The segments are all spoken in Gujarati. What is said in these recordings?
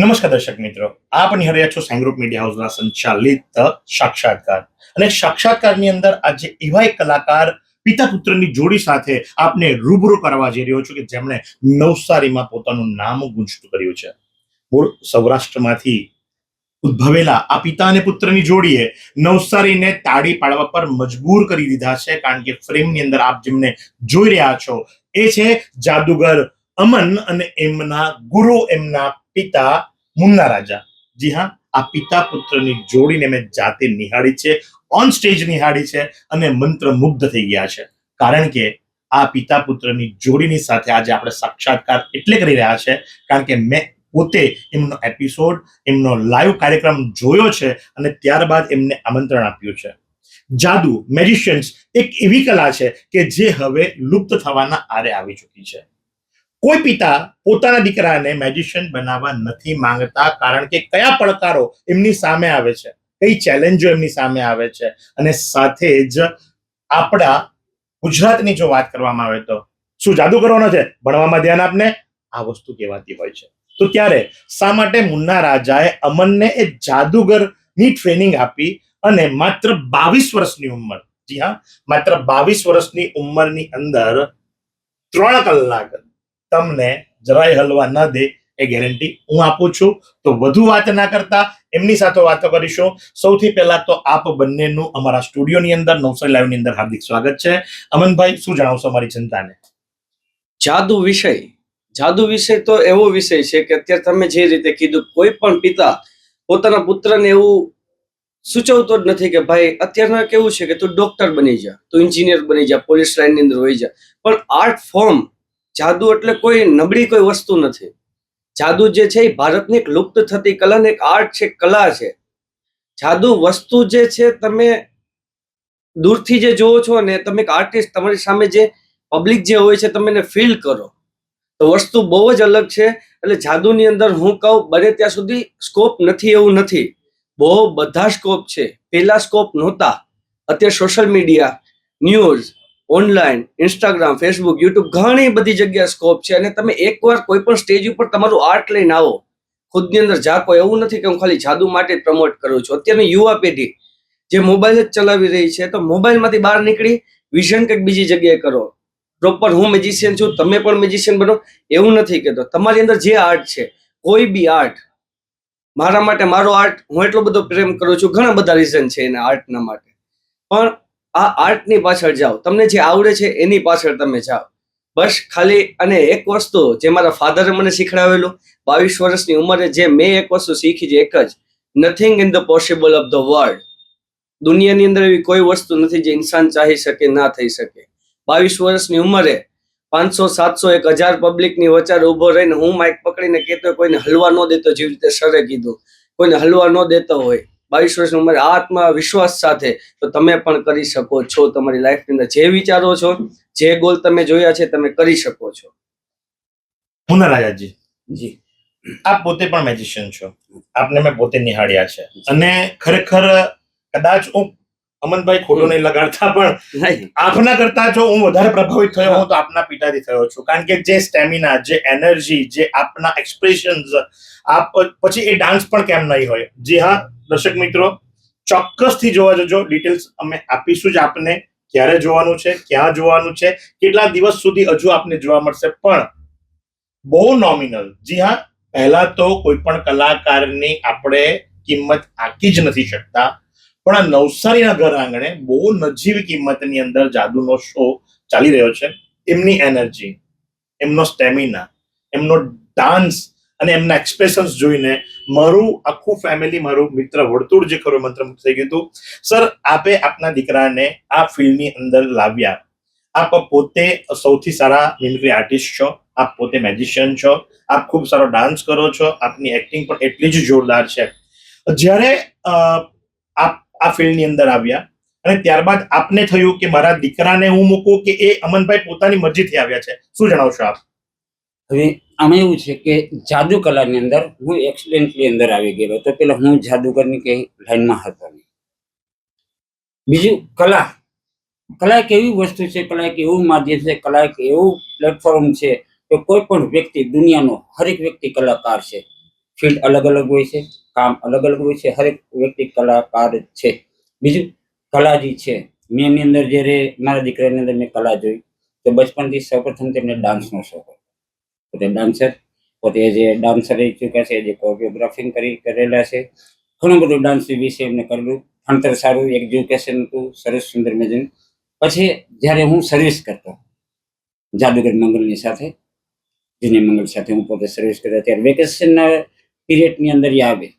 નમસ્કાર દર્શક મિત્રો, આપ નિહાળી રહ્યા છો સાઈ ગ્રુપ મીડિયા હાઉસના સંચાલિત સાક્ષાત્કાર. અને સાક્ષાત્કારની અંદર આજે એવા એક કલાકાર પિતા પુત્રની જોડી સાથે આપને રૂબરૂ કરવા જઈ રહ્યો છું કે જેમણે નવસારીમાં પોતાનું નામ ગુંજતું કર્યું છે. મૂળ સૌરાષ્ટ્રમાંથી ઉદ્ભવેલા આ પિતા અને પુત્રની જોડીએ નવસારીને તાળી પાડવા પર મજબૂર કરી દીધા છે, કારણ કે ફ્રેમની અંદર આપ જેમને જોઈ રહ્યા છો એ છે જાદુગર અમન અને એમના ગુરુ, એમના પિતા મુન્ના રાજા. જી હા, આ પિતા પુત્રની જોડીને મેં જાતે નિહાળી છે, ઓન સ્ટેજ નિહાળી છે અને મંત્રમુગ્ધ થઈ ગયા છે. કારણ કે આ પિતા પુત્રની જોડીની સાથે આજે આપણે સાક્ષાત્કાર એટલે કરી રહ્યા છે કારણ કે મેં પોતે એમનો એપિસોડ, એમનો લાઈવ કાર્યક્રમ જોયો છે અને ત્યારબાદ એમને આમંત્રણ આપ્યું છે. જાદુ, મેજિશિયન્સ એક એવી કલા છે કે જે હવે લુપ્ત થવાના આરે આવી ચૂકી છે. કોઈ પિતા પોતાના દીકરાને મેજિશિયન બનાવવા નથી માંગતા, કારણ કે કયા પડકારો એમની સામે આવે છે, કઈ ચેલેન્જો એમની સામે આવે છે. અને સાથે જ આપણા ગુજરાતની જો વાત કરવામાં આવે તો શું જાદુ કરવાનો છે, ભણવામાં ધ્યાન આપને, આ વસ્તુ કહેવાતી હોય છે. તો ત્યારે શા માટે મુન્ના રાજાએ અમનને એ જાદુગરની ટ્રેનિંગ આપી અને માત્ર 22 વર્ષની ઉંમર, જી હા, માત્ર 22 વર્ષની ઉંમરની અંદર 3 કલાક તમને જરાય હલવા ન દે એ ગેરંટી હું આપું છું. તો વધુ વાત ના કરતા એમની સાથે વાતો કરીશું. સૌથી પહેલા તો આપ બંનેનું અમારા સ્ટુડિયોની અંદર, નવસારી લાઈવની અંદર હાર્દિક સ્વાગત છે. અમનભાઈ, શું જણાવશો અમારી જનતાને? જાદુ વિષય તો એવો વિષય છે કે અત્યારે તમે જે રીતે કીધું, કોઈ પણ પિતા પોતાના પુત્રને એવું સૂચવતો જ નથી કે ભાઈ અત્યારના કેવું છે કે તું ડોક્ટર બની જા, તું એન્જિનિયર બની જા, પોલીસ લાઈનની અંદર હોઈ જા. પણ આર્ટ ફોર્મ જાદુ એટલે કોઈ નબળી કોઈ વસ્તુ નથી. જાદુ જે છે એ ભારતની એક લુપ્ત થતી કલા ને એક આર્ટ છે, કલા છે. જાદુ વસ્તુ જે છે તમે દૂરથી જે જોવો છો ને, તમે એક આર્ટિસ્ટ, તમારી સામે જે પબ્લિક જે હોય છે તમે એને ફીલ કરો તો વસ્તુ બહુ જ અલગ છે. એટલે જાદુની અંદર હું કહું બને ત્યાં સુધી સ્કોપ નથી એવું નથી, બહુ બધા સ્કોપ છે. પહેલા સ્કોપ નહોતા, અત્યારે social media, news, online, Instagram, Facebook, YouTube, ઘણી બધી જગ્યાએ સ્કોપ છે. અને તમે એકવાર કોઈ પણ સ્ટેજ ઉપર તમારું આર્ટ લઈને આવો, ખુદની અંદર ઝાંકો. એવું નથી કે હું ખાલી જાદુ માટે જ પ્રમોટ કરું છું. અત્યારની યુવા પેઢી જે મોબાઈલ જ ચલાવી રહી છે, તો મોબાઈલમાંથી બહાર નીકળી વિઝન કંઈક બીજી જગ્યાએ કરો. પ્રોપર હું મેજિશિયન છું, તમે પણ મેજિશિયન બનો એવું નથી કહેતો. તમારી અંદર જે આર્ટ છે, કોઈ બી આર્ટ, મારા માટે મારો આર્ટ હું એટલો બધો પ્રેમ કરું છું, ઘણા બધા રીઝન છે એના આર્ટના માટે. પણ આ આર્ટની પાછળ જાઓ, તમને જે આવડે છે એની પાછળ તમે જાઓ બસ ખાલી. અને એક વસ્તુ જે મારા ફાધરે મને શીખડાવેલું, 22 વર્ષની ઉંમરે જે મેં એક વસ્તુ શીખી છે, એક જ, nothing in the possible of the world. દુનિયાની અંદર એવી કોઈ વસ્તુ નથી જે ઇન્સાન ચાહી શકે ના થઈ શકે. 22 વર્ષની ઉંમરે 500, 700, 1000 પબ્લિકની વચ્ચે ઉભો રહીને હું માઇક પકડીને કહેતો, કોઈને હલવા ન દેતો, જેવી રીતે સરે કીધું, કોઈને હલવા ન દેતો હોય 22 વર્ષની ઉંમરે આત્મવિશ્વાસ સાથે, તો તમે પણ કરી શકો છો. તમારી લાઈફની અંદર જે વિચારો છો, જે ગોલ તમે જોયા છે, તમે કરી શકો છો. મુન્ના રાજાજી, જી, આપ પોતે પણ મેજિશિયન છો, આપને મેં પોતે નિહાળ્યા છે. અને ખરેખર કદાચ હું, અમનભાઈ ખોટું નહીં લગાડતા, પણ આપના કરતા જો હું વધારે પ્રભાવિત થયો હું તો આપના પિતાથી થયો છું. કારણ કે જે સ્ટેમિના, જે એનર્જી, જે આપના એક્સપ્રેશન્સ, આપ પછી એ ડાન્સ પણ કેમ નહીં હોય. જી હા દર્શક મિત્રો, ચોક્કસથી જોવા જજો. ડિટેલ્સ અમે આપીશું જ આપને, ક્યારે જોવાનું છે, ક્યાં જોવાનું છે, કેટલા દિવસ સુધી હજુ આપને જોવા મળશે. પણ બહુ નોમિનલ. જી હા, પહેલા તો કોઈ પણ કલાકારની આપણે કિંમત આંકી જ નથી શકતા, પણ આ નવસારીના ઘર આંગણે બહુ નજીવી કિંમતની અંદર જાદુનો શો ચાલી રહ્યો છે. એમની એનર્જી, એમનો સ્ટેમિના, એમનો ડાન્સ અને એમના એક્સપ્રેશન્સ જોઈને મારું આખું ફેમિલી, મારું મિત્ર વર્તુળ જે ખરું મંત્રમુગ્ધ થઈ ગયું હતું. સર, આપે આપના દીકરાને આ ફિલ્ડની અંદર લાવ્યા. આપ પોતે સૌથી સારા મિમિક્રી આર્ટિસ્ટ છો, આપ પોતે મેજિશિયન છો, આપ ખૂબ સારો ડાન્સ કરો છો, આપની એક્ટિંગ પણ એટલી જ જોરદાર છે. જ્યારે આપ આ ફિલ્ડની અંદર આવ્યા અને ત્યારબાદ આપને થયું કે મારા દીકરાને હું મૂકું કે એ અમનભાઈ પોતાની મરજીથી આવ્યા છે, શું જણાવશો આપ? હવે આમાં એવું છે કે જાદુ કલાની અંદર હું એક્સિડન્ટલી અંદર આવી ગયેલો તો પેલા હું જાદુગરની કઈ લાઈનમાં હતો નહીં. બીજું કલા એક એવી વસ્તુ છે, કલા એક એવું માધ્યમ છે, કલા એક એવું પ્લેટફોર્મ છે કે કોઈ પણ વ્યક્તિ, દુનિયાનો હરેક વ્યક્તિ કલાકાર છે. ફિલ્ડ અલગ અલગ હોય છે, કામ અલગ અલગ હોય છે. હરેક વ્યક્તિ કલાકાર છે. બીજું કલા જે છે, મેં એની અંદર જ્યારે મારા દીકરાની અંદર મેં કલા જોઈ તો બચપનથી સૌપ્રથમ તેમને ડાન્સનો શોખ હતો. પોતે ડાન્સર, પોતે જે ડાન્સર રહી ચૂક્યા છે, જે કોરિયોગ્રાફિંગ કરેલા છે, ઘણું બધું ડાન્સ વિશે એમને કરેલું. ભણતર સારું, એજ્યુકેશન હતું સરસ, સુંદર મજાનું. પછી જ્યારે હું સર્વિસ કરતો જાદુગર મંગલની સાથે, જુનિયર મંગલ સાથે હું પોતે સર્વિસ કરતો, ત્યારે વેકેશનના પીરિયડની અંદર એ આવે,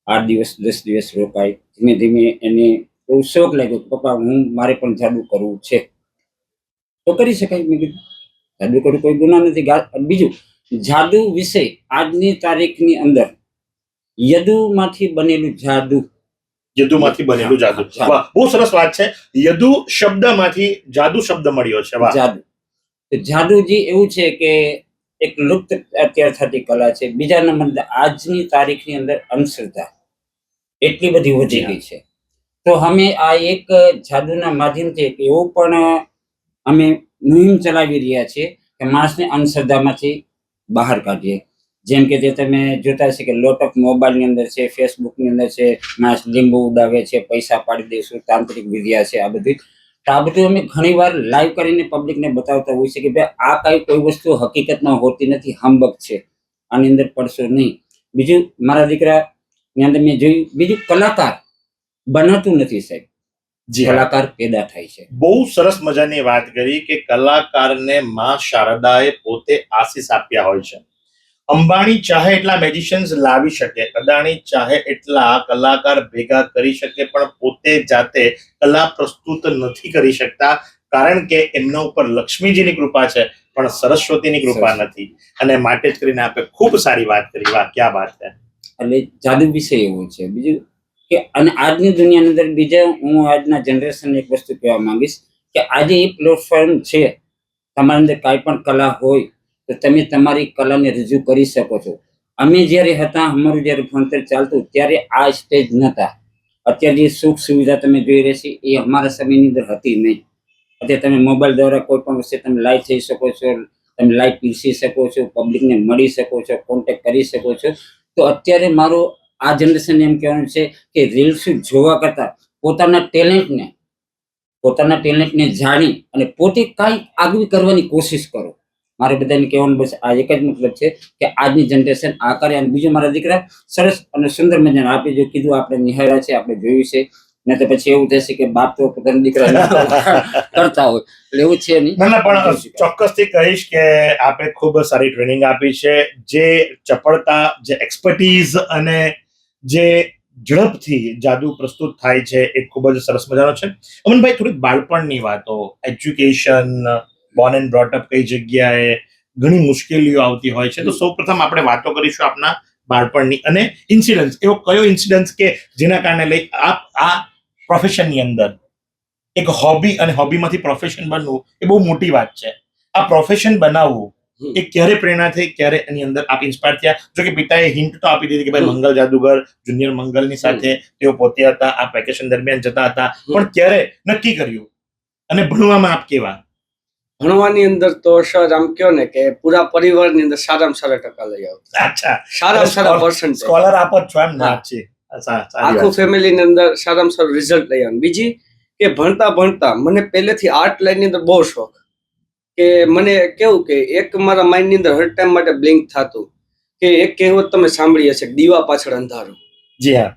8 દિવસ 10 દિવસ રોકાય. ધીમે ધીમે એને એવું શોખ લાગ્યો કે પપ્પા મારે પણ જાદુ કરવું છે. તો કરી શકાય. મેં કીધું જાદુ કરવું કોઈ ગુના નથી. બીજું જાદુ વિશે આજની તારીખની અંદર યદુમાંથી બનેલું જાદુ, યદુમાંથી બનેલું જાદુ. હા, વાહ, બહુ સરસ વાત છે. યદુ શબ્દમાંથી જાદુ શબ્દ મળ્યો છે. વાહ. જાદુ. તો જાદુજી એવું છે કે એક લુપ્ત અત્યાર થતી કલા છે. બીજા નંબર આજની તારીખની અંદર અંધશ્રદ્ધા એટલી બધી વધી ગઈ છે. તો અમે આ એક જાદુના માધ્યમથી એક એવું પણ અમે મુહિમ ચલાવી રહ્યા છીએ કે માણસને અંધશ્રદ્ધામાંથી બહાર કાઢીએ. જેમ કે જે તમે જોતા હશે કે લોટ ઓફ મોબાઈલની અંદર છે, ફેસબુકની અંદર છે, માણસ લીંબુ ઉડાવે છે, પૈસા પાડી દઈશું, તાંત્રિક વિદ્યા છે, આ બધી. તો આ બધું અમે ઘણી વાર લાઈવ કરીને પબ્લિકને બતાવતા હોય છે કે ભાઈ આ કાંઈ કોઈ વસ્તુ હકીકતમાં હોતી નથી, હંબક છે, આની અંદર પડશો નહીં. બીજું મારા દીકરાની અંદર મેં જોયું, બીજું કલાકાર બનાતું નથી સાહેબ, જી હા. કલાકાર પેદા થાય છે. બહુ સરસ મજાની વાત કરી કે કલાકારને માં શારદાએ પોતે આશીષ આપ્યા હોય છે. અંબાણી ચાહે એટલા મેજિશિયન્સ લાવી શકે, અદાણી ચાહે એટલા કલાકાર ભેગા કરી શકે, પણ પોતે જાતે કલા પ્રસ્તુત નથી કરી શકતા, કારણ કે એમના ઉપર લક્ષ્મીજીની કૃપા છે પણ સરસ્વતીની કૃપા નથી. અને માટે જ કરીને આપણે ખૂબ સારી વાત કરી. વાહ, ક્યાં વાત છે. એટલે જાદુ વિશે એવું છે. બીજું કે અને આજની દુનિયાની અંદર બીજા હું આજના જનરેશનને એક વસ્તુ કહેવા માંગીશ કે આજે એ પ્લેટફોર્મ છે, તમારી અંદર કાંઈ પણ કલા હોય તો તમે તમારી કલાને રજૂ કરી શકો છો. અમે જ્યારે હતા, અમારું જ્યારે ભણતર ચાલતું ત્યારે આ સ્ટેજ નહોતા. અત્યારે જે સુખ સુવિધા તમે જોઈ રહેશે એ અમારા સમયની અંદર હતી નહીં. અત્યારે તમે મોબાઈલ દ્વારા કોઈ પણ વસ્તુ તમે લાઈવ થઈ શકો છો, તમે લાઈવ પીરસી શકો છો, પબ્લિકને મળી શકો છો, કોન્ટેક્ટ કરી શકો છો. તો અત્યારે મારો આ જનરેશન એમ કહેવાનું છે કે રીલ્સ જોવા કરતાં પોતાના ટેલેન્ટને જાણી અને પોતે કાંઈક આગળ કરવાની કોશિશ કરો. મારે બધાને કહેવાનું બસ આ એક જ મતલબ છે કે આજની જનરેશન આ કરે. અને બીજું મારા દીકરા સરસ અને સુંદર મજાના આપણે જો કીધું, આપણે નિહાળ્યા છે, આપણે જોયું છે, ને તો પછી એવું થશે કે બાપ તો પોતાના દીકરા કરતા હોય, એટલે એવું છે નહીં. ના, પણ ચોક્કસથી કહીશ કે આપે ખૂબ સારી ટ્રેનિંગ આપી છે. જે ચપળતા, જે એક્સપર્ટીઝ અને જે ઝડપથી જાદુ પ્રસ્તુત થાય છે એ ખૂબ જ સરસ મજાનો છે. અમનભાઈ, થોડીક બાળપણની વાતો, education, Born and brought up કઈ જગ્યાએ, ઘણી મુશ્કેલીઓ આવતી હોય છે. તો સૌપ્રથમ આપણે વાતો કરીશું આપના બાળપણની અને ઇન્સિડન્સ. એવો કયો ઇન્સિડન્સ કે જેના કારણે લઈ આપ આ પ્રોફેશનની અંદર એક હોબી અને હોબીમાંથી પ્રોફેશન બનવું એ બહુ મોટી વાત છે. આ પ્રોફેશન બનાવવું એ ક્યારે પ્રેરણા થઈ, ક્યારે એની અંદર આપ ઇન્સ્પાયર થયા? જો કે પિતાએ હિન્ટ તો આપી દીધી કે ભાઈ મંગલ જાદુગર, જુનિયર મંગલની સાથે તેઓ પોતે હતા, આ વેકેશન દરમિયાન જતા હતા, પણ ક્યારે નક્કી કર્યું? અને ભણવામાં આપ કેવા? ભણવાની અંદર તો સર આમ કયો ને કે પૂરા પરિવારની અંદર સારામાં સારા ટકા લઈ આવતા, અચ્છા, સારામાં સારા પર્સન્ટેજ, સ્કોલર આપ જ છો એમ ને? હા. છે આખું ફેમિલીની અંદર સારામાં સારું રિઝલ્ટ લઈ આવ્યું. બીજી કે ભણતા ભણતા મને પહેલેથી આર્ટ લાઈનની અંદર બહુ શોખ. કે મને કેવું કે એક મારા માઇન્ડની અંદર હર ટાઈમ માટે બ્લિંક થતું કે એક કહેવત તમે સાંભળી હશે, દીવા પાછળ અંધારું. જી હા.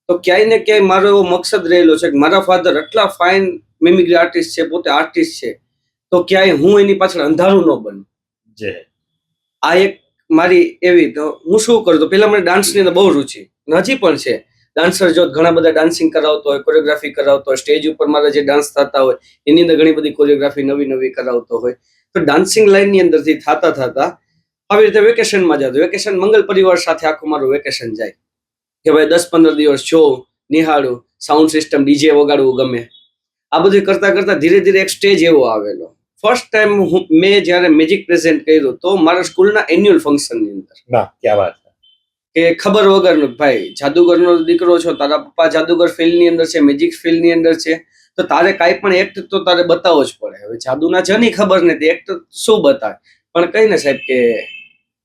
તો ક્યાંય ને ક્યાંય મારો એવો મકસદ રહેલો છે કે મારા ફાધર એટલા ફાઇન મિમિક્રી આર્ટિસ્ટ છે, પોતે આર્ટિસ્ટ છે, તો ક્યાંય હું એની પાછળ અંધારું ન બનું. જે આ એક મારી એવી. તો હું શું કરું, તો પેલા મને ડાન્સની અંદર બહુ રુચિ, હજી પણ છે. ડાન્સર જો ઘણા બધા ડાન્સિંગ કરાવતો હોય, કોરિયોગ્રાફી કરાવતો હોય, સ્ટેજ ઉપર મારા જે ડાન્સ થતા હોય એની અંદર ઘણી બધી કોરિયોગ્રાફી નવી નવી કરાવતો હોય. તો ડાન્સિંગ લાઈનની અંદરથી થતા આવી રીતે વેકેશનમાં જતો. વેકેશન મંગલ પરિવાર સાથે આખું મારું વેકેશન જાય કે ભાઈ 10-15 દિવસ જો નિહાળું, સાઉન્ડ સિસ્ટમ, ડીજે વગાડવું ગમે. આ બધું કરતા કરતા ધીરે ધીરે એક સ્ટેજ એવો આવેલો. ફર્સ્ટ ટાઈમ મેં જ્યારે મેજિક પ્રેઝન્ટ કર્યું તો મારા સ્કૂલના એન્યુઅલ ફંક્શનની અંદર. ના, ક્યાં વાત કે ખબર વગરનું, ભાઈ જાદુગરનો દીકરો છો, તારા પપ્પા જાદુગર ફિલ્ડની અંદર છે, મેજિક ફિલ્ડની અંદર છે, તો તારે કાંઈ પણ એક્ટ તો તારે બતાવવો જ પડે. હવે જાદુના જની ખબર નથી, એક્ટ શું બતાવે, પણ કઈ ને સાહેબ કે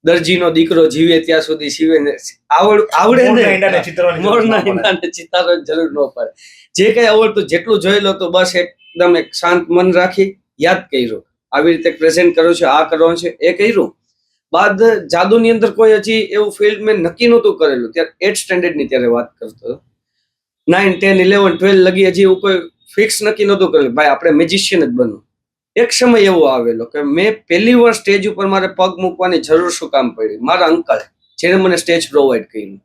દરજીનો દીકરો જીવે ત્યાં સુધી શિવે ને આવડે મોરના ને ઈંડાને ચિતરવાની જરૂર મોરના ન પડે. ઈંડાને ચિતારવાની જરૂર ન પડે. જે કઈ આવડતું જેટલું જોઈ લો તો બસ એકદમ એક શાંત મન રાખી યાદ કર્યું, આવી રીતે પ્રેઝન્ટ કર્યું છે, આ કરવાનું છે એ કર્યું. બાદ જાદુની અંદર કોઈ હજી એવું ફિલ્ડ મેં નક્કી નહોતું કરેલું. ત્યારે 8th સ્ટેન્ડર્ડ ની ત્યારે વાત કરતો હતો. 9, 10, 11, 12 લગી હજી એવું કોઈ ફિક્સ નક્કી નહોતું કરેલું ભાઈ આપણે મેજિશિયન જ બનવું. એક સમય એવો આવેલો કે મેં પહેલી વાર સ્ટેજ ઉપર મારે પગ મૂકવાની જરૂર શું કામ પડી? મારા અંકલ જેને મને સ્ટેજ પ્રોવાઈડ કર્યું,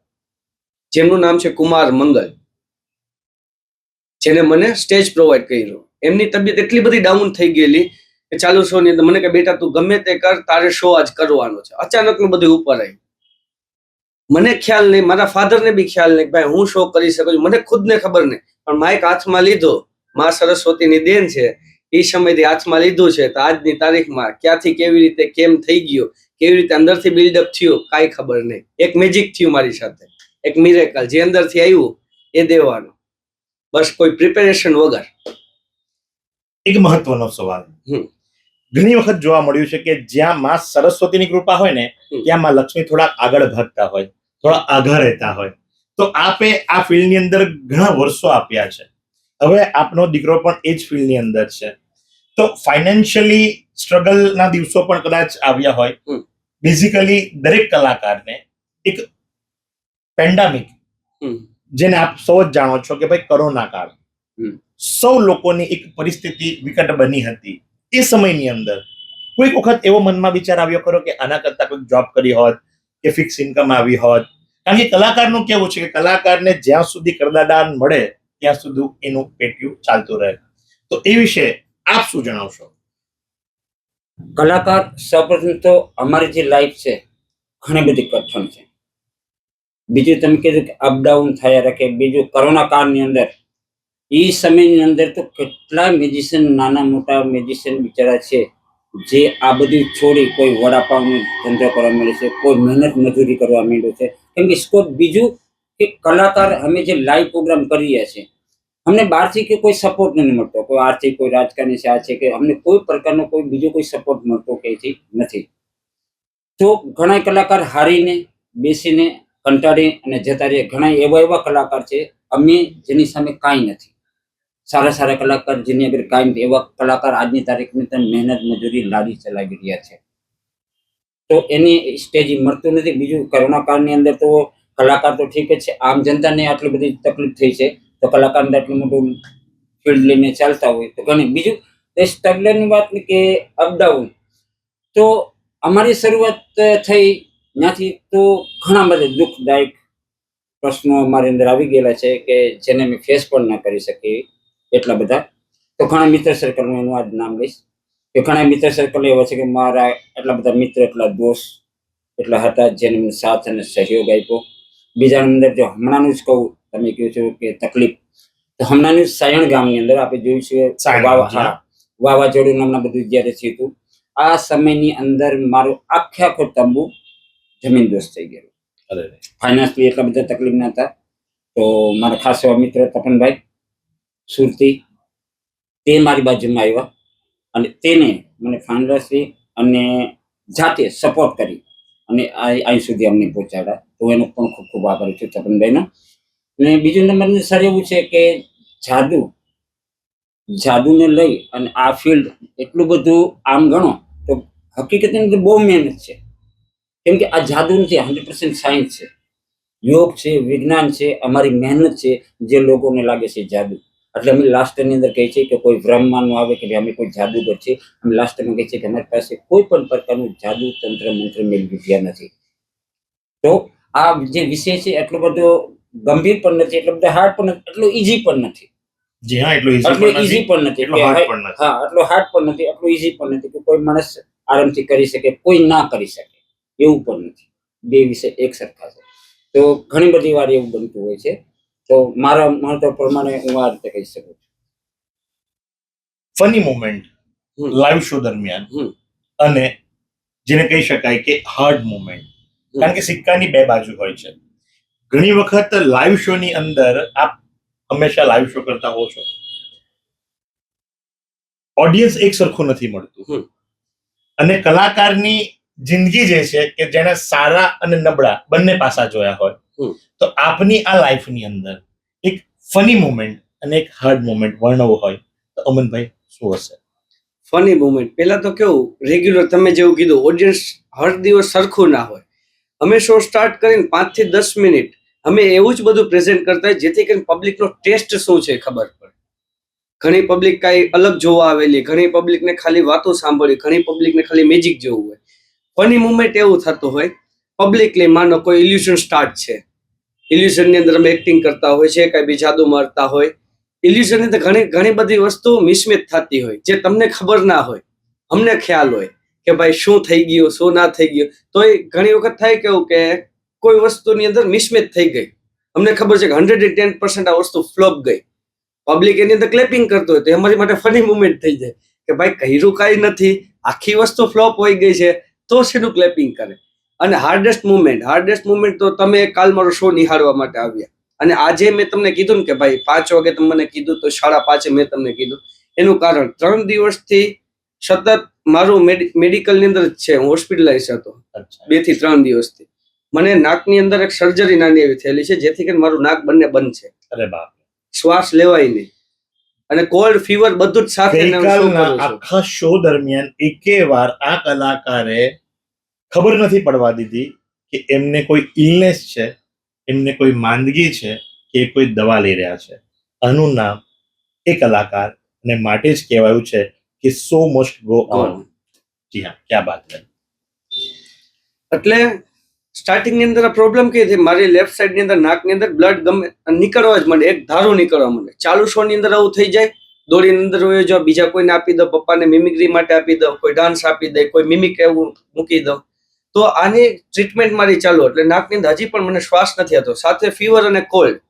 જેમનું નામ છે કુમાર મંગલ, જેને મને સ્ટેજ પ્રોવાઈડ કર્યું. એમની તબિયત એટલી બધી ડાઉન થઈ ગયેલી કે ચાલુ શો ની અંદર મને કે બેટા તું ગમે તે કર, તારે શો આજ કરવાનો છે. અચાનક નું બધું ઉપર આવ્યું. મને ખ્યાલ નહીં, મારા ફાધર ને બી ખ્યાલ નહીં ભાઈ હું શો કરી શકું છું. મને ખુદ ને ખબર નહીં, પણ માઇક હાથમાં લીધો, મા સરસ્વતીની દેન છે, એ સમયથી હાથમાં લીધું છે. તો આજની તારીખમાં ક્યાંથી કેવી રીતે કેમ થઈ ગયો, કેવી રીતે અંદરથી બિલ્ડઅપ થયું કાંઈ ખબર નહીં. એક મેજિક થયું મારી સાથે, એક મિરેકલ જે અંદરથી આવ્યું એ દેવાનું, બસ કોઈ પ્રિપેરેશન વગર. એક મહત્વનો સવાલ. હમ. ઘણી વખત જોવા મળ્યું છે કે જ્યાં માં સરસ્વતીની કૃપા હોય ને ત્યાં માં લક્ષ્મી થોડા આગળ ભાગતા હોય, થોડા આઘા રહેતા હોય. તો આપે આ ફિલ્ડની અંદર ઘણા વર્ષો આપ્યા છે. હવે આપનો દીકરો પણ એ જ ફિલ્ડની અંદર છે, તો ફાઇનાન્શિયલી સ્ટ્રગલના દિવસો પણ કદાચ આવ્યા હોય. બેઝિકલી દરેક કલાકારને એક પેન્ડામિક, જેને આપ સૌ જ જાણો છો કે ભાઈ કોરોના કાળ, સૌ લોકોની એક પરિસ્થિતિ વિકટ બની હતી. એ સમયની અંદર કોઈક વખત એવો મનમાં વિચાર આવ્યો ખરો કે આના કરતા કોઈક જોબ કરી હોત કે ફિક્સ ઇન્કમ આવી હોત? કારણ કે કલાકારનું કેવું છે કે કલાકારને જ્યાં સુધી કરદાદાન મળે ત્યાં સુધી એનું પેટ્યું ચાલતું રહે. તો એ વિશે આપ શું જણાવશો? કલાકાર સૌપ્રથમ તો અમારી જે લાઈફ છે ઘણી બધી કઠણ છે. બીજું તમે કીધું કે અપડાઉન થયા રાખે. બીજું કોરોના કાળની અંદર એ સમયની અંદર તો કેટલા મેજિશિયન, નાના મોટા મેજિશિયન બિચારા છે જે આ બધું છોડી કોઈ વડાપાવનો ધંધો કરવા માંડે છે, કોઈ મહેનત મજૂરી કરવા માંડ્યું છે. કેમ કે સ્કોપ બીજું કે કલાકાર અમે જે લાઈવ પ્રોગ્રામ કરી રહ્યા છીએ, અમને બહારથી કે કોઈ સપોર્ટ નથી મળતો, કોઈ આર્થિક, કોઈ રાજકારણી છે, આ છે કે અમને કોઈ પ્રકારનો કોઈ બીજો કોઈ સપોર્ટ મળતો કઈથી નથી. તો ઘણા કલાકાર હારીને બેસીને કંટાળી અને જતા રહે. ઘણા એવા કલાકાર છે અમે જેની સામે કાંઈ નથી, સારા સારા કલાકાર જેની આગળ કાંઈ નથી, એવા કલાકાર આજની તારીખની અંદર મહેનત મજૂરી લાડી ચલાવી રહ્યા છે. તો એની સ્ટેજ મળતું નથી. બીજું કોરોના કાળની અંદર તો કલાકાર તો ઠીક જ છે, આમ જનતાને આટલી બધી તકલીફ થઈ છે તો કલાકારને આટલું મોટું ફિલ્ડ લઈને ચાલતા હોય તો ઘણી. બીજું એ સ્ટ્રગલની વાત કે અપડાઉન, તો અમારી શરૂઆત થઈ ત્યાંથી તો ઘણા બધા દુઃખદાયક પ્રશ્નો અમારી અંદર આવી ગયેલા છે કે જેને અમે ફેસ પણ ના કરી શકીએ એટલા બધા. તો ઘણા મિત્ર સર્કલનું એનું આજ નામ લઈશ કે ઘણા મિત્ર સર્કલ એવા છે કે મારા એટલા બધા મિત્ર, એટલા દોસ્ત એટલા હતા જેને મને સાથ અને સહયોગ આપ્યો. બીજાની અંદર જો હમણાંનું જ કહું, તમે કહો છો કે તકલીફ, તો હમણાંનું સાયણ ગામની અંદર આપણે જોયું છે વાવાઝોડું હમણાં બધું જયારે થયું હતું, આ સમયની અંદર મારો આખો તંબુ જમીનદોસ્ત થઈ ગયો. ફાઇનાન્સલી એટલા બધા તકલીફ ના હતા. તો મારા ખાસ એવા મિત્ર તપનભાઈ સુરતી, તે મારી બાજુમાં આવ્યા અને તેને મને ફાઇનાન્સલી અને જાતે સપોર્ટ કરી અને અહીં સુધી અમને પહોંચાડ્યા. તો એનો પણ ખૂબ ખૂબ આભાર છું તપનભાઈનો. અને બીજું નંબરનું સર એવું છે કે જાદુને લઈ અને આ ફિલ્ડ એટલું બધું આમ ગણો તો હકીકતની અંદર બહુ મહેનત છે. કેમ કે આ જાદુ નથી, 100% સાયન્સ છે, યોગ છે, વિજ્ઞાન છે, અમારી મહેનત છે જે લોકોને લાગે છે જાદુ. એટલે અમે લાસ્ટની અંદર કહીએ છીએ કે કોઈ ભ્રમમાં આવે કે અમે કોઈ જાદુગર છે. અમે લાસ્ટમાં કહીએ છીએ કે અમારી પાસે કોઈ પણ પ્રકારનું જાદુ, તંત્ર, મંત્ર, મેલ વિદ્યા નથી. તો આ જે વિષય છે એટલો બધો ગંભીર પણ નથી, એટલો બધો હાર્ડ પણ નથી, એટલો ઈઝી પણ નથી. જી હા, એટલો ઈઝી પણ નથી, હા એટલો હાર્ડ પણ નથી, એટલો ઈઝી પણ નથી કે કોઈ માણસ આરામથી કરી શકે, કોઈ ના કરી શકે એવું પણ નથી. બે વિષય એક સરખા છે. તો ઘણી બધી વાર એવું બનતું હોય છે. તો મારા મહત્વ પ્રમાણે હું આ રીતે કહી શકું છું. ફની મોમેન્ટ લાઈવ શો દરમિયાન અને જેને કહી શકાય કે હાર્ડ મોમેન્ટ, કારણ કે સિક્કાની બે બાજુ હોય છે. ઘણી વખત લાઈવ શો ની અંદર આપ હંમેશા લાઈવ શો કરતા હો છો, ઓડિયન્સ એક સરખું નથી મળતું અને કલાકારની જિંદગી જે છે કે જેને સારા અને નબળા બંને પાસા જોયા હોય, હમ. તો આપની આ લાઈફની અંદર એક ફની મોમેન્ટ અને એક હાર્ડ મોમેન્ટ વર્ણવો હોય તો અમનભાઈ શું હશે? ફની મુમેન્ટ પહેલા તો કેવું, રેગ્યુલર તમે જેવું કીધું, ઓડિયન્સ હર દિવસ સરખું ના હોય. અમે શો સ્ટાર્ટ કરીને 5 થી 10 મિનિટ અમે એવું જ બધું પ્રેઝન્ટ કરતા હોય જેથી કરીને પબ્લિકનો ટેસ્ટ શું છે ખબર પડે. ઘણી પબ્લિક કાંઈ અલગ જોવા આવેલી, ઘણી પબ્લિકને ખાલી વાતો સાંભળી, ઘણી પબ્લિકને ખાલી મેજિક જોવું હોય. ફની મુમેન્ટ એવું થતું હોય, પબ્લિકલી માનો કોઈ ઇલ્યુઝન સ્ટાર્ટ છે, ઇલ્યુઝનની અંદર અમે એક્ટિંગ કરતા હોય છે, કાંઈ બી જાદુ મારતા હોય, ઇલ્યુઝનની અંદર ઘણી ઘણી બધી વસ્તુ મિસમેચ થતી હોય જે તમને ખબર ના હોય, અમને ખ્યાલ હોય કે ભાઈ શું થઈ ગયું શું ના થઈ ગયું. તો એ ઘણી વખત થાય કેવું કે કોઈ વસ્તુની અંદર મિસમેચ થઈ ગઈ, અમને ખબર છે કે 110% આ વસ્તુ ફ્લોપ ગઈ, પબ્લિક એની અંદર ક્લેપિંગ કરતો હોય તો અમારી માટે ફની મુમેન્ટ થઈ જાય કે ભાઈ કર્યું કાંઈ નથી, આખી વસ્તુ ફ્લોપ હોઈ ગઈ છે, તો શેનું ક્લેપિંગ કરે. અને હાર્ડેસ્ટ મુમેન્ટ તો તમે કાલ મારો શો નિહાળવા માટે આવ્યા, અને આજે મેં તમને કીધું ને કે ભાઈ 5 વાગે તમે મને કીધું તો 5:30 મેં તમને કીધું, એનું કારણ 3 દિવસથી સતત મારું મેડિકલની અંદર જ છે, હું હોસ્પિટલાઇઝ હતો 2 થી 3 દિવસથી. મને નાકની અંદર એક સર્જરી નાની એવી થયેલી છે જેથી કરીને મારું નાક બંને બંધ છે, અરે બાપ, શ્વાસ લેવાય નહીં, અને કોલ્ડ ફીવર બધું જ સાથે ને હું show ગઈકાલના કરું છું. આખા શો દરમિયાન એકે વાર આ કલાકારે ખબર નથી પડવા દીધી કે એમને કોઈ ઇલનેસ છે, એમને કોઈ માંદગી છે કે કોઈ દવા લઈ રહ્યા છે. આનું નામ એ કલાકાર, અને માટે જ કહેવાયું છે કે સો મસ્ટ ગો ઓન. જી હા, ક્યાં બાત છે. એટલે સ્ટાર્ટિંગની અંદર આ પ્રોબ્લેમ કઈ થઈ, મારી લેફ્ટ સાઈડની અંદર નાકની અંદર બ્લડ ગમે નીકળવા જ માંડે, એક ધારું નીકળવા માંડે. ચાલુ શો ની અંદર આવું થઈ જાય, દોડીની અંદર હોય જો બીજા કોઈને આપી દો, પપ્પાને મિમિક્રી માટે આપી દો, કોઈ ડાન્સ આપી દે, કોઈ મિમિક એવું મૂકી દો. તો આની ટ્રીટમેન્ટ મારી ચાલુ, એટલે નાકની અંદર હજી પણ મને શ્વાસ નથી આવતો, સાથે ફીવર અને કોલ્ડ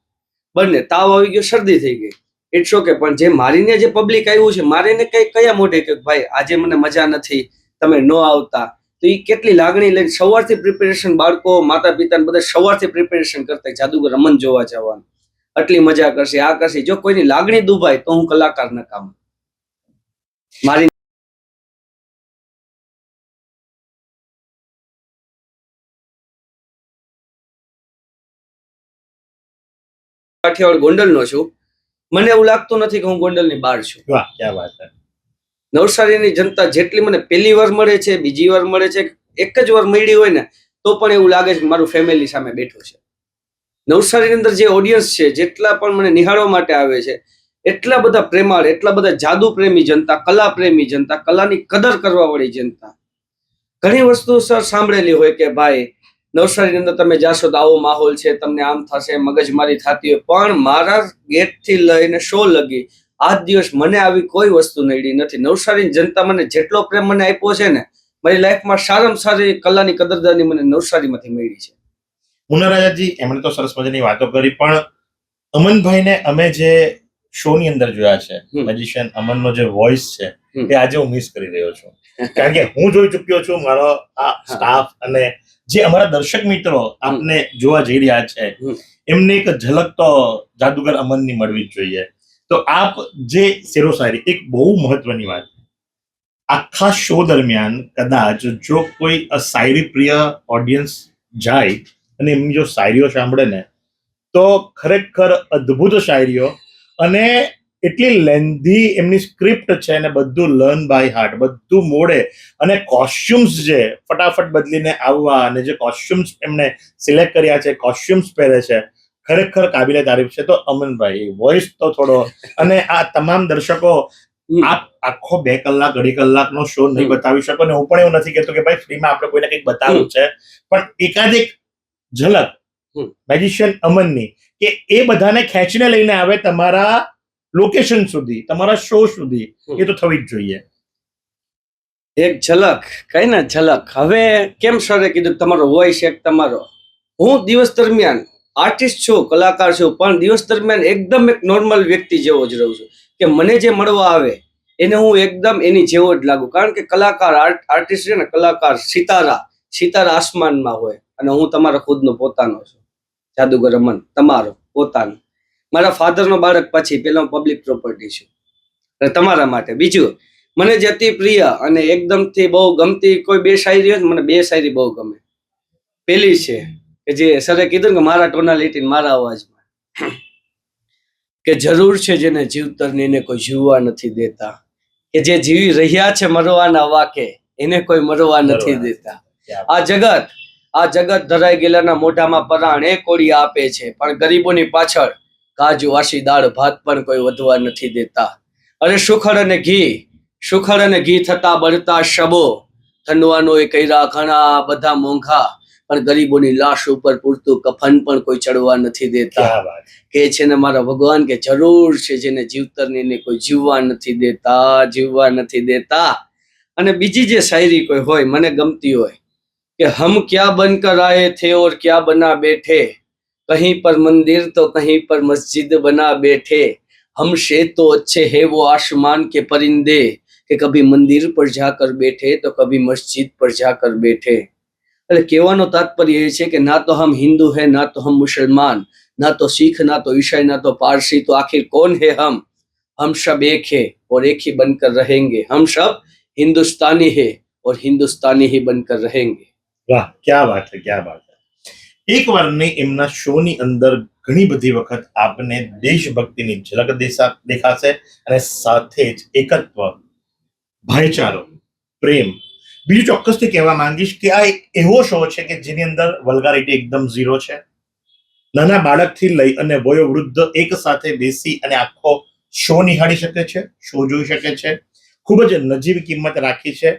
બંને, તાવ આવી ગયો, શરદી થઈ ગઈ. It's okay. પણ જે મારીને જે પબ્લિક આવ્યું છે, મારે એને કઈ કયા મોઢે કે ભાઈ આજે મને મજા નથી, તમે ન આવતા, તો એ કેટલી લાગણી લઈને સવારથી પ્રિપેરેશન, બાળકો માતા પિતા બધા સવારથી પ્રિપેરેશન કરતા જાદુગર અમન જોવા જવાનું, આટલી મજા કરશે, આ કરશે. જો કોઈની લાગણી દુભાય તો હું કલાકાર ન કામ. મારી કાઠિયાવાડ ગોંડલનો છું, મને એવું લાગતું નથી કે હું ગોંડલની બહાર છું. વાહ, ક્યાં વાત છે. નવસારીની જનતા જેટલી મને પહેલી વાર મળે છે, બીજી વાર મળે છે, એક જ વાર મળી હોય ને તો પણ એવું લાગે છે કે મારું ફેમિલી સામે બેઠું છે. નવસારીની અંદર જે ઓડિયન્સ છે, જેટલા પણ મને નિહાળવા માટે આવે છે, એટલા બધા પ્રેમાળ, એટલા બધા જાદુ પ્રેમી જનતા, કલા પ્રેમી જનતા, કલાની કદર કરવા વાળી જનતા. ઘણી વસ્તુ સર સાંભળેલી હોય કે ભાઈ નવસારીની અંદર તમે જાશો તો આવો માહોલ છે, તમને આમ થશે, મગજમારી થતી હોય, પણ મારા ગેટથી લઈને શો લગી આજ દિવસ મને આવી કોઈ વસ્તુ નડી નથી. નવસારીની જનતા મને જેટલો પ્રેમ મને આપ્યો છે ને, મારી લાઈફમાં સારામાં સારી કલાની કદરદાની મને નવસારીમાંથી મળી છે. મુનારાજાજી, એમણે તો સરસ મજાની વાતો કરી, પણ અમનભાઈને અમે જે શો ની અંદર જોયા છે, મેજિશિયન અમનનો જે વોઇસ છે એ આજે હું મિસ કરી રહ્યો છું. કારણ કે હું જોઈ ચુક્યો છું, મારો આ સ્ટાફ અને જે અમારા દર્શક મિત્રો આપને જોવા જઈ રહ્યા છે, એમને એક ઝલક તો જાદુગર અમનની મળવી જ જોઈએ. તો આપ જે શેરો શાયરી, એક બહુ મહત્વની વાત, આખા શો દરમિયાન કદાચ જો કોઈ શાયરી પ્રિય ઓડિયન્સ જાય અને એમની જો શાયરીઓ સાંભળે ને, તો ખરેખર અદ્ભુત શાયરીઓ, અને એટલી લેન્ધી એમની સ્ક્રિપ્ટ છે, અને બધું લર્ન બાય હાર્ટ, બધું મોડે, અને કોસ્ચ્યુમ્સ જે ફટાફટ બદલીને આવવા, અને જે કોસ્ચ્યુમ્સ એમને સિલેક્ટ કર્યા છે, કોસ્ચ્યુમ્સ પહેરે છે, ખરેખર કાબિલે તારીફ છે. તો અમનભાઈ, વોઇસ તો થોડો, અને આ તમામ દર્શકો, આપ આખો 2 કલાક 2.5 કલાકનો શો નહીં બતાવી શકો, ને હું પણ એવું નથી કહેતો કે ભાઈ ફ્રીમાં આપણે કોઈને કંઈક બતાવવું છે, પણ એકાદ એક ઝલક મેજિશિયન અમનની, કે એ બધાને ખેંચીને લઈને આવે તમારા લોકેશન સુધી, તમારા શો સુધી, એ તો થવી જ જોઈએ. એક ઝલક, કઈ ને ઝલક. હવે કેમ સરે કીધું તમારો વોઇસ એક તમારો, હું દિવસ દરમિયાન આર્ટિસ્ટ છું, કલાકાર છું, પણ દિવસ દરમિયાન એકદમ એક નોર્મલ વ્યક્તિ જેવો જ રહું છું, કે મને જે મળવા આવે એને હું એકદમ એની જેવો જ લાગુ. કારણ કે કલાકાર, આર્ટિસ્ટ છે ને, કલાકાર સિતારા આસમાનમાં હોય, અને હું તમારો ખુદનો પોતાનો છું, જાદુગર અમન, તમારો પોતાનો. મારા ફાધરનો બાળક પછી, પેલા હું પબ્લિક પ્રોપર્ટી છું, અને તમારા માટે. બીજું, મને જે અતિ પ્રિય અને એકદમથી બહુ ગમતી કોઈ બે શાયરી હોય ને, મને બે શાયરી બહુ ગમે. પેલી છે કે જે સરે કીધું ને કે મારા ટોનાલિટી મારા અવાજમાં, કે જરૂર છે જેને જીવતરને એને કોઈ જીવવા નથી દેતા, કે જે જીવી રહ્યા છે મરવાના વાકે એને કોઈ મરવા નથી દેતા. આ જગત ધરાઈ ગયેલાના મોઢામાં પરાણ એ કોળી આપે છે, પણ ગરીબોની પાછળ કાજુ વાસી દાળ ભાત પણ કોઈ વધવા નથી દેતા. અરે સુખડ અને ઘી થતા બળતા શબો, ઠંડવાનો એ કર્યા ઘણા બધા મોંઘા, પણ ગરીબોની લાશ ઉપર પૂરતું કફન પણ કોઈ ચડવા નથી દેતા. કે છે ને મારા ભગવાન કે જરૂર છે જેને જીવતરને એને કોઈ જીવવા નથી દેતા. અને બીજી જે શાયરી કોઈ હોય મને ગમતી હોય કે હમ ક્યાં બનકર આયે થે ઓર ક્યાં બના બેઠે, કहीं पर मंदिर तो कहीं पर मस्जिद बना बैठे, हमसे तो अच्छे है वो आसमान के परिंदे, कि कभी मंदिर पर जाकर बैठे तो कभी मस्जिद पर जाकर बैठे. એટલે કહેવાનો તાત્પર્ય એ છે કે ના તો હમ હિન્દુ હૈ, ના તો હમ મુસલમાન, ના તો શીખ, ના તો ઈસાઈ, ના તો पारसी, तो आखिर कौन है हम सब एक है और एक ही बनकर रहेंगे, हम सब हिंदुस्तानी है और हिंदुस्तानी ही बनकर रहेंगे. વાહ, ક્યા વાત છે, ક્યા વાત છે. એક વાર નહીં, એમના શોની અંદર ઘણી બધી વખત આપને દેશભક્તિની ઝલક દેખાશે અને સાથે જ એકત્વ, ભાઈચારો, પ્રેમ. બીજું ચોક્કસથી કહેવા માંગીશ કે આ એક એવો શો છે કે જેની અંદર વલ્ગારિટી એકદમ ઝીરો છે. નાના બાળકથી લઈ અને વયોવૃદ્ધ એક સાથે બેસી અને આખો શો નિહાળી શકે છે, શો જોઈ શકે છે. ખૂબ જ નજીવી કિંમત રાખી છે.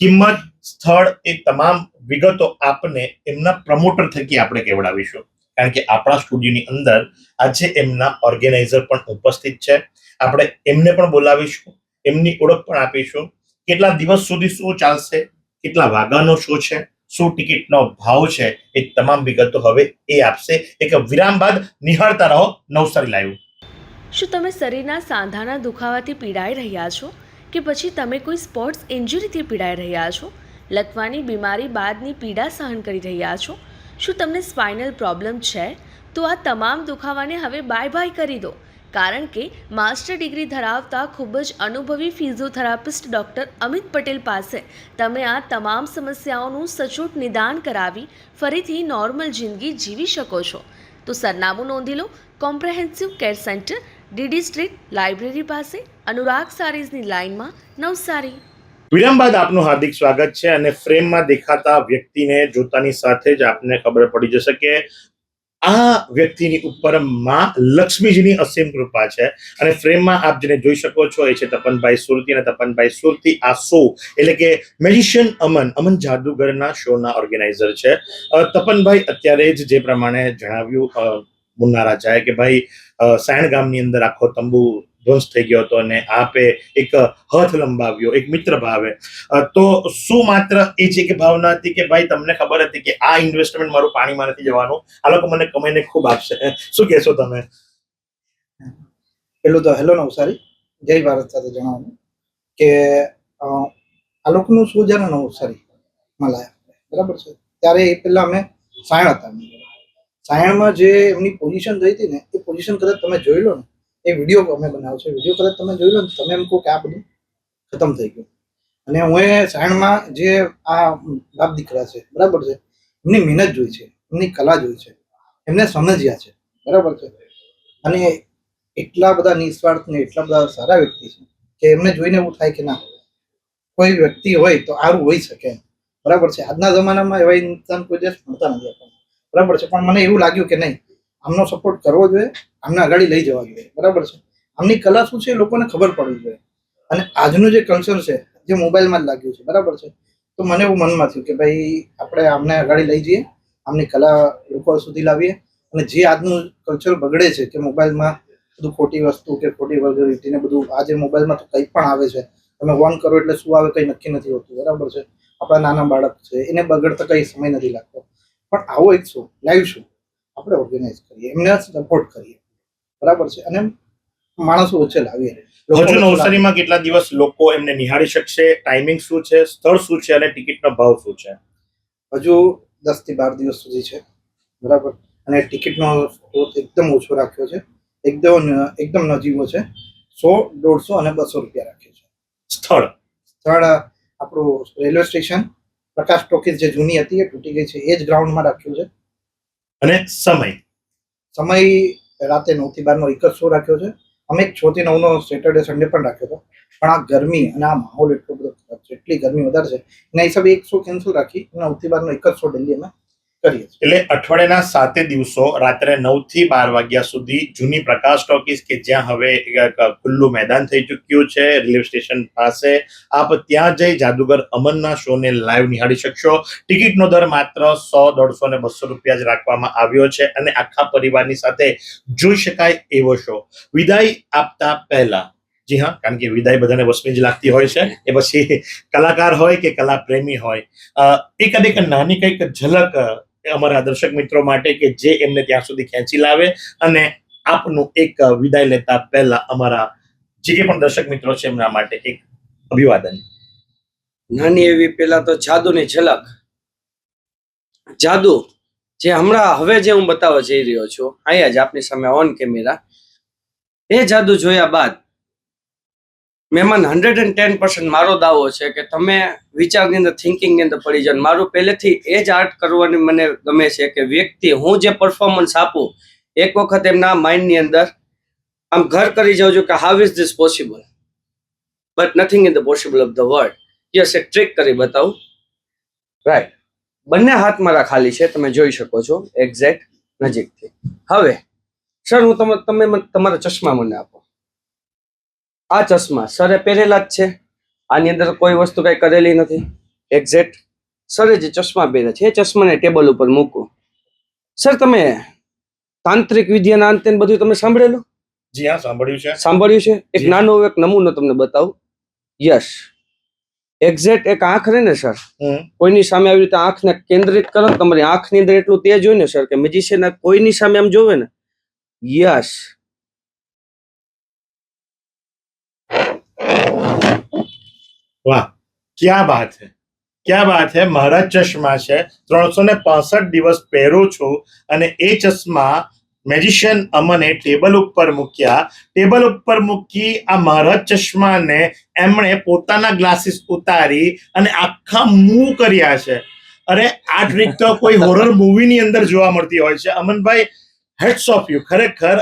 કિંમત, સ્થળ, એ તમામ વિગતો આપને એમના પ્રમોટર થકી આપણે કેવડાવીશું, કારણ કે આપણા સ્ટુડિયોની અંદર આજે એમના ઓર્ગેનાઇઝર પણ ઉપસ્થિત છે. આપણે એમને પણ બોલાવીશું, એમની ઓળખ પણ આપીશું. કેટલા દિવસ સુધી શો ચાલશે, કેટલા વાગ્યાનો શો છે, શું ટિકિટનો ભાવ છે, એ તમામ વિગતો હવે એ આપશે. એક વિરામ બાદ નિહાળતા રહો નવસારી લાઈવ. શું તમે શરીરના સાંધાના દુખાવાથી પીડાઈ રહ્યા છો કે પછી તમે કોઈ સ્પોર્ટ્સ ઇન્જરીથી પીડાઈ રહ્યા છો? લકવાની બીમારી બાદની પીડા સહન કરી રહ્યા છો? શું તમને સ્પાઇનલ પ્રોબ્લેમ છે? તો આ તમામ દુખાવાને હવે બાય કરી દો, કારણ કે માસ્ટર ડિગ્રી ધરાવતા ખૂબ જ અનુભવી ફિઝિયોથેરાપિસ્ટ ડૉક્ટર અમિત પટેલ પાસે તમે આ તમામ સમસ્યાઓનું સચોટ નિદાન કરાવી ફરીથી નોર્મલ જિંદગી જીવી શકો છો. તો સરનામું નોંધી લો. Comprehensive care centre, DD street, library પાસે, અનુરાગ સારીઝની લાઇનમાં, નવસારી. વિરામ બાદ આપનું હાર્દિક સ્વાગત છે. અને ફ્રેમમાં દેખાતા વ્યક્તિને જોતાની સાથે જ આપને ખબર પડી જશે કે આ વ્યક્તિની ઉપર માં લક્ષ્મીજીની અસીમ કૃપા છે. અને ફ્રેમમાં આપ જેને જોઈ શકો છો એ છે તપનભાઈ સુરતી. અને તપનભાઈ સુરતી આ શો એટલે કે મેજિશિયન અમન જાદુગરના શોના ઓર્ગેનાઇઝર છે. તપનભાઈ, અત્યારે જ જે પ્રમાણે જણાવ્યું મુન્ના રાજાએ કે ભાઈ સાયણ ગામની અંદર આખો તંબુ ધ્વંસ થઈ ગયો હતો અને આપે એક હાથ લંબાવ્યો, એક મિત્ર ભાવે. તો શું માત્ર એ છે કે ભાવના હતી કે ભાઈ તમને ખબર હતી કે આ ઇન્વેસ્ટમેન્ટ મારું પાણીમાં નથી જવાનું, આ લોકો મને કમાઈને ખૂબ આપશે? શું કહેશો તમે? પેલું તો હેલો નવસારી, જય ભારત સાથે જણાવવાનું કે આ લોકોનું શું જ્યારે નવસારીમાં લાયા, બરાબર છે, ત્યારે એ પહેલા અમે સાયણ હતા. સાયણમાં જે એમની પોઝિશન થઈ હતી ને, એ પોઝિશન કદાચ તમે જોઈ લો ને, એ વિડીયો અમે બનાવ્યો છે, વિડીયો કદાચ તમે જોઈ લો ને, તમે એમ કહો કે આ બધું ખતમ થઈ ગયું. અને હું એ સાયણમાં જે આ બાપ દીકરા છે, બરાબર છે, એમની મહેનત જોઈ છે, એમની કલા જોઈ છે, એમને સમજ્યા છે, બરાબર છે. અને એટલા બધા નિસ્વાર્થ ને એટલા બધા સારા વ્યક્તિ છે કે એમને જોઈને એવું થાય કે ના, કોઈ વ્યક્તિ હોય તો આવું હોઈ શકે, બરાબર છે. આજના જમાનામાં એવા ઇન્સાન કોઈ દિવસ મળતા નથી આપણને, બરાબર છે. પણ મને એવું લાગ્યું કે નહીં, આમનો સપોર્ટ કરવો જોઈએ, આમને આગળ લઈ જવા જોઈએ, બરાબર છે. આમની કલા શું છે એ લોકોને ખબર પડવી જોઈએ. અને આજનું જે કલ્ચર છે જે મોબાઈલમાં જ લાગ્યું છે, બરાબર છે, તો મને એવું મનમાં થયું કે ભાઈ આપણે આમને આગળ લઈ જઈએ, આમની કલા લોકો સુધી લાવીએ. અને જે આજનું કલ્ચર બગડે છે કે મોબાઈલમાં બધું ખોટી વસ્તુ કે ખોટી વલ્ગરિટી ને બધું, આજે મોબાઈલમાં તો કંઈ પણ આવે છે, તમે ઓન કરો એટલે શું આવે કંઈ નક્કી નથી હોતું, બરાબર છે. આપણા નાના બાળક છે એને બગડતા કંઈ સમય નથી લાગતો. પણ આવો એક શો, લાઈવ શો આપણે ઓર્ગેનાઇઝ કરીએ, એમને સપોર્ટ કરીએ, બરાબર છે. અને માણસો વચ્ચે લાવીએ. હજુ નવસારીમાં કેટલા દિવસ લોકો એમને નિહાળી શકશે? ટાઈમિંગ શું છે, સ્થળ શું છે અને ટિકિટનો ભાવ શું છે? હજુ 10 થી 12 દિવસ સુધી છે, બરાબર. અને ટિકિટનો એકદમ ઓછો રાખ્યો છે, એકદમ નજીવો છે. 100, 150 અને 200 રૂપિયા રાખ્યો છે. સ્થળ થર્ડ આપણું રેલવે સ્ટેશન પ્રકાશ ટોકીઝ જે જૂની હતી એ તૂટી ગઈ છે એ જ ગ્રાઉન્ડમાં રાખ્યું છે. અને સમય રાતે 9 થી 12 નો એક જ શો રાખ્યો છે. અમે 6 થી 9 નો સેટરડે સન્ડે પણ રાખ્યો હતો, પણ આ ગરમી અને આ માહોલ એટલો બધો ખરાબ છે, એટલી ગરમી વધારે છે એના હિસાબે એક શો કેન્સલ રાખી 9 થી 12 નો એક જ શો ડેલી અમે કરીએ છીએ. એટલે અઠવાડિયાના 7 દિવસો રાત્રે 9 થી 12 વાગ્યા સુધી જૂની પ્રકાશ ટોકીઝ કે જ્યાં હવે ખુલ્લું મેદાન થઈ ચૂક્યું છે રેલવે સ્ટેશન પાસે, આપ ત્યાં જઈ જાદુગર અમનના શોને લાઈવ નિહાળી શકશો. ટિકિટનો દર માત્ર 100, 150 ને 200 રૂપિયા જ રાખવામાં આવ્યો છે અને આખા પરિવારની સાથે જોઈ શકાય એવો શો. વિદાય આપતા પહેલા, જી હા, કારણ કે વિદાય બધાને વસમી જ લાગતી હોય છે, એ પછી કલાકાર હોય કે કલા પ્રેમી હોય, એક નાની કંઈક ઝલક અમારા દર્શક મિત્રો માટે કે જે એમને ત્યાં સુધી ખેંચી લાવે અને આપનું એક વિદાય લેતા પહેલા અમારા જે પણ દર્શક મિત્રો છે એમના માટે એક અભિવાદન. નાની એવી પેલા તો જાદુની ઝલક. જાદુ જે હવે જે હું બતાવવા જઈ રહ્યો છું અહીંયા જ આપની સામે ઓન કેમેરા, એ જાદુ જોયા બાદ મહેમાન 110% મારો દાવો છે કે તમે વિચારની અંદર, થિંકિંગની અંદર પડી જાઓ. મારું પહેલેથી એ જ આર્ટ કરવાની મને ગમે છે કે વ્યક્તિ, હું જે પરફોર્મન્સ આપું એક વખત એમના માઇન્ડની અંદર આમ ઘર કરી જાઉં છું કે how is this possible, but nothing in the possible of the world. Yes, એક ટ્રીક કરી બતાવું. રાઈટ, બંને હાથ મારા ખાલી છે, તમે જોઈ શકો છો એક્ઝેક્ટ નજીકથી. હવે સર, હું તમે તમારા ચશ્મા મને આપો. આ ચશ્મા સરે પહેરેલા જ છે, આની અંદર કોઈ વસ્તુ કઈ કરેલી નથી. એક્ઝેક્ટ સરે જે ચશ્મા પહેરે છે એ ચશ્માને ટેબલ ઉપર મૂકો. સર, તમે તાંત્રિક વિદ્યાના અંતે બધું તમે સાંભળેલું? જી હા, સાંભળ્યું છે. સાંભળ્યું છે. એક નાનો એક નમૂનો તમને બતાવું. યસ, એક્ઝેક્ટ એક આંખ રહે ને સર, કોઈની સામે આવી રીતે આંખને કેન્દ્રિત કરો, તમારી આંખની અંદર એટલું તેજ હોય ને સર કે મેજિશિયન કોઈની સામે આમ જોવે ને, યસ, વાહ, ક્યા બાત હે, ક્યા બાત હે. મારા ચશ્મા છે, 365 દિવસ પહેરું છું અને એ ચશ્મા મેજિશિયન અમને ટેબલ ઉપર મૂક્યા. ટેબલ ઉપર મૂકી આ મારા ચશ્માને એમણે પોતાના ગ્લાસીસ ઉતારી અને આખા મૂવ કર્યા છે. અરે, આ ટ્રીક તો કોઈ હોરર મૂવીની અંદર જોવા મળતી હોય છે. અમનભાઈ, હેટ્સ ઓફ યુ. ખરેખર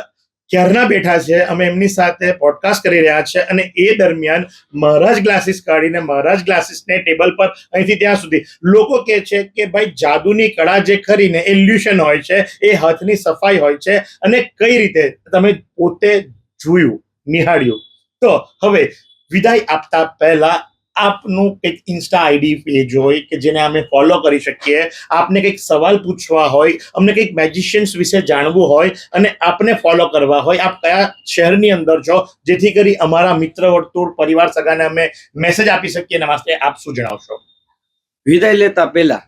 ક્યારના બેઠા છે, અમે એમની સાથે પોડકાસ્ટ કરી રહ્યા છે અને એ દરમિયાન મારા જ ગ્લાસીસ કાઢીને મારા જ ગ્લાસીસને ટેબલ પર અહીંથી ત્યાં સુધી લોકો કહે છે કે ભાઈ જાદુની કળા જે ખરીને ઇલ્યુશન હોય છે, એ હાથની સફાઈ હોય છે અને કઈ રીતે તમે પોતે જોયું, નિહાળ્યું. તો હવે વિદાય આપતા પહેલા આપનું કંઈક ઇન્સ્ટા આઈડી પેજ હોય કે જેને અમે ફોલો કરી શકીએ, આપને કંઈક સવાલ પૂછવા હોય, અમને કંઈક મેજિશિયન્સ વિશે જાણવું હોય અને આપને ફોલો કરવા હોય, આપ કયા શહેરની અંદર છો, જેથી કરી અમારા મિત્ર વર્તુળ, પરિવાર સગાને અમે મેસેજ આપી શકીએ એના માટે આપ શું જણાવશો? વિદાય લેતા પહેલા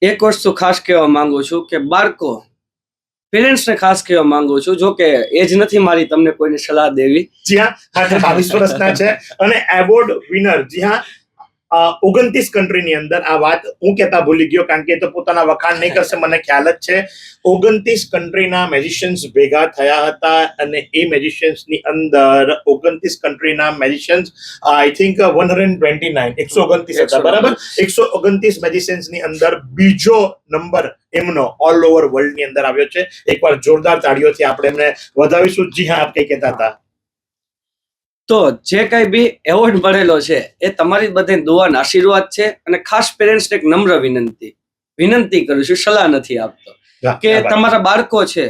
એક વસ્તુ ખાસ કહેવા માંગુ છું કે બાળકો, પેરેન્ટ્સને ખાસ કહેવા માંગુ છું. જો કે એજ નથી મારી તમને કોઈની સલાહ દેવી. જી હા, 22 વર્ષના છે અને એવોર્ડ વિનર. જી હા, 29 કન્ટ્રીની અંદર, આ વાત હું કહેતા ભૂલી ગયો કારણ કે એ તો પોતાના વખાણ નહીં કરશે, મને ખ્યાલ જ છે. 29 કન્ટ્રીના મેજિશિયન્સ ભેગા થયા હતા અને એ મેજિશિયન્સની અંદર 29 કન્ટ્રીના મેજિશિયન્સ, આઈ થિંક 129 હતા, બરાબર? 129 મેજિશિયન્સની અંદર બીજો નંબર એમનો ઓલ ઓવર વર્લ્ડની અંદર આવ્યો છે. એકવાર જોરદાર તાળીઓથી આપણે એમને વધાવીશું. જી હા, આપ કઈ કહેતા હતા? તો જે કઈ બી એવોર્ડ મળેલો છે એ તમારી બધી દુઆના આશીર્વાદ છે અને ખાસ પેરેન્ટ્સને એક નમ્ર વિનંતી કરું છું, સલાહ નથી આપતો, કે તમારા બાળકો છે,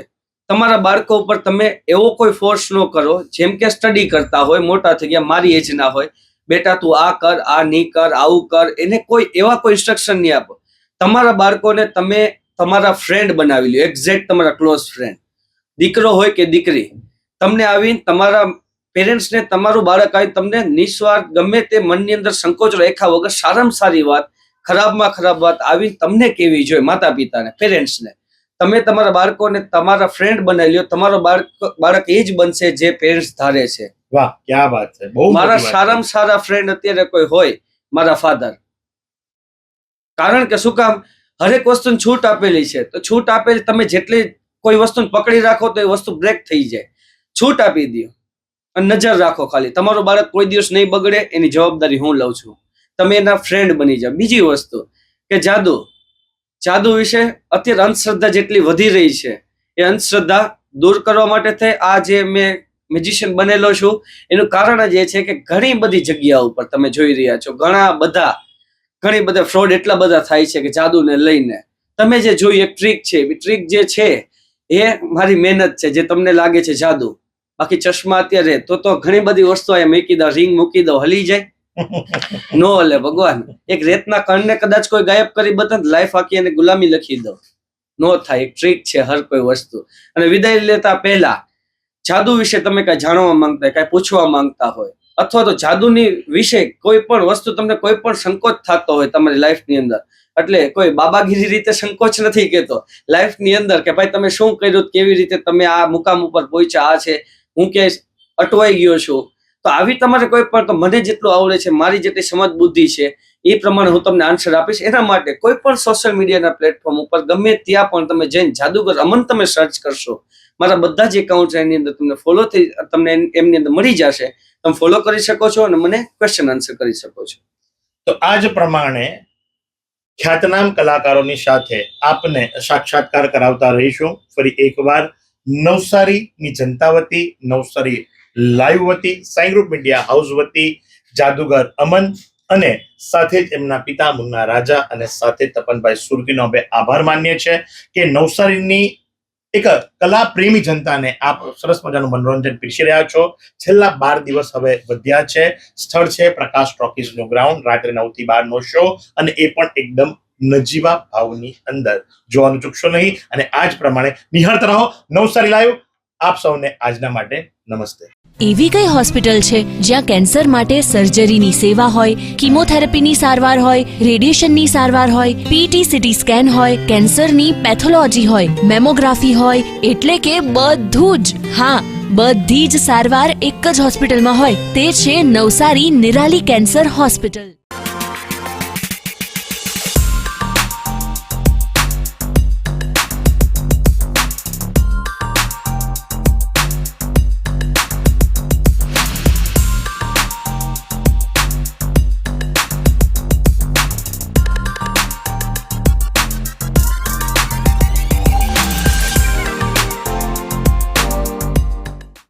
તમારા બાળકો ઉપર તમે એવો કોઈ ફોર્સ ન કરો. જેમ કે સ્ટડી કરતા હોય, મોટા થઈ ગયા, મારી એજ ના હોય, બેટા તું આ કર, આ નહીં કર, આવું કર, એને કોઈ એવા કોઈ ઇન્સ્ટ્રક્શન નહીં આપો. તમારા બાળકોને તમે તમારા ફ્રેન્ડ બનાવી લો, એક્ઝેક્ટ તમારા ક્લોઝ ફ્રેન્ડ. દીકરો હોય કે દીકરી, તમને આવીને તમારા પેરેન્ટ્સને, તમારું બાળક આવી તમને નિસ્વાર્થ ગમે તે મનની અંદર સંકોચ રેખા વગર સારામાં સારી વાત, ખરાબમાં ખરાબ વાત આવી તમને કેવી જોઈએ, માતા પિતાને, પેરેન્ટ્સને. તમે તમારા બાળકોને તમારા ફ્રેન્ડ બનાવી લો, તમારો બાળક એ જ બનશે જે પેરેન્ટ્સ ધારે છે. વાહ, ક્યા વાત છે. બહુ મારા સારામાં સારા ફ્રેન્ડ અત્યારે કોઈ હોય, મારા ફાધર. કારણ કે શું કામ, હરેક વસ્તુને છૂટ આપેલી છે, તો છૂટ આપેલી તમે જેટલી કોઈ વસ્તુને પકડી રાખો તો એ વસ્તુ બ્રેક થઈ જાય. છૂટ આપી દો અને નજર રાખો ખાલી. તમારું બાળક કોઈ દિવસ નહીં બગડે એની જવાબદારી હું લઉં છું. તમે એના ફ્રેન્ડ બની જાઓ. બીજી વસ્તુ કે જાદુ વિશે અત્યારે અંધશ્રદ્ધા જેટલી વધી રહી છે એ અંધશ્રદ્ધા દૂર કરવા માટે થઈ આ જે મેં મેજિશિયન બનેલો છું એનું કારણ જ એ છે કે ઘણી બધી જગ્યા ઉપર તમે જોઈ રહ્યા છો ઘણી બધા ફ્રોડ એટલા બધા થાય છે કે જાદુને લઈને તમે જે જોઈ એક ટ્રીક છે એ ટ્રીક જે છે એ મારી મહેનત છે જે તમને લાગે છે જાદુ. બાકી ચશ્મા અત્યારે તો ઘણી બધી વસ્તુ અહીંયા મૂકી દો, રિંગ મૂકી દો, હલી જાય નો હલે ભગવાન. એક રેતના કણને કદાચ કોઈ ગાયબ કરી બતાવે લાઈફ આખી એને ગુલામી લખી દો, નો થાય. એક ટ્રીક છે હર કોઈ વસ્તુ. અને વિદાય લેતા પહેલા જાદુ વિશે તમે કઈ જાણવા માંગતા કઈ પૂછવા માંગતા હોય અથવા તો જાદુની વિશે કોઈ પણ વસ્તુ તમને કોઈ પણ સંકોચ થતો હોય તમારી લાઈફની અંદર, એટલે કોઈ બાબાગીરી રીતે સંકોચ નથી કહેતો, લાઈફની અંદર કે ભાઈ તમે શું કર્યું, કેવી રીતે તમે આ મુકામ ઉપર પહોંચ્યા, આ છે હું ક્યાંય અટવાઈ ગયો છું, તો આવી તમારે કોઈ પણ, તો મને જેટલું આવડે છે, મારી જેટલી સમજ બુદ્ધિ છે એ પ્રમાણે હું તમને આન્સર આપીશ. એના માટે કોઈ પણ સોશિયલ મીડિયાના પ્લેટફોર્મ ઉપર ગમે ત્યાં પણ તમે જઈને જાદુગર અમન તમે સર્ચ કરશો, મારા બધા જ એકાઉન્ટ એની અંદર તમને ફોલો થઈ, તમને એમની અંદર મળી જશે. તમે ફોલો કરી શકો છો અને મને ક્વેશ્ચન આન્સર કરી શકો છો. તો આ જ પ્રમાણે ખ્યાતનામ કલાકારોની સાથે આપને સાક્ષાત્કાર કરાવતા રહીશું. ફરી એકવાર નવસારીની જનતા વતી, નવસારી લાઈવ વતી, સાઈ ગ્રુપ મીડિયા હાઉસ વતી જાદુગર અમન અને સાથે જ એમના પિતા મુન્ના રાજા અને સાથે તપનભાઈ સુરતીનો અમે આભાર માનીએ છીએ કે નવસારીની એક કલા પ્રેમી જનતાને આપ સરસ મજાનું મનોરંજન પીરસી રહ્યા છો. છેલ્લા 12 દિવસ હવે વધ્યા છે. સ્થળ છે પ્રકાશ ટ્રોકીઝનું ગ્રાઉન્ડ. રાત્રે 9 થી 12 નો શો અને એ પણ એકદમ નજીવા ભાવની અંદર. જોવાનું ચૂકશો નહીં અને આ જ પ્રમાણે નિહાળતા રહો નવસારી લાઈવ. આપ સૌને આજના માટે નમસ્તે. એવી કઈ હોસ્પિટલ છે જ્યાં કેન્સર માટે સર્જરીની સેવા હોય, કીમોથેરાપીની સારવાર હોય, રેડિયેશનની સારવાર હોય, પીટી સીટી સ્કેન હોય, કેન્સરની પેથોલોજી હોય, મેમોગ્રાફી હોય, એટલે કે બધું જ. હા, બધી જ સારવાર એક જ હોસ્પિટલમાં હોય. તે છે નવસારી નિરાલી કેન્સર હોસ્પિટલ.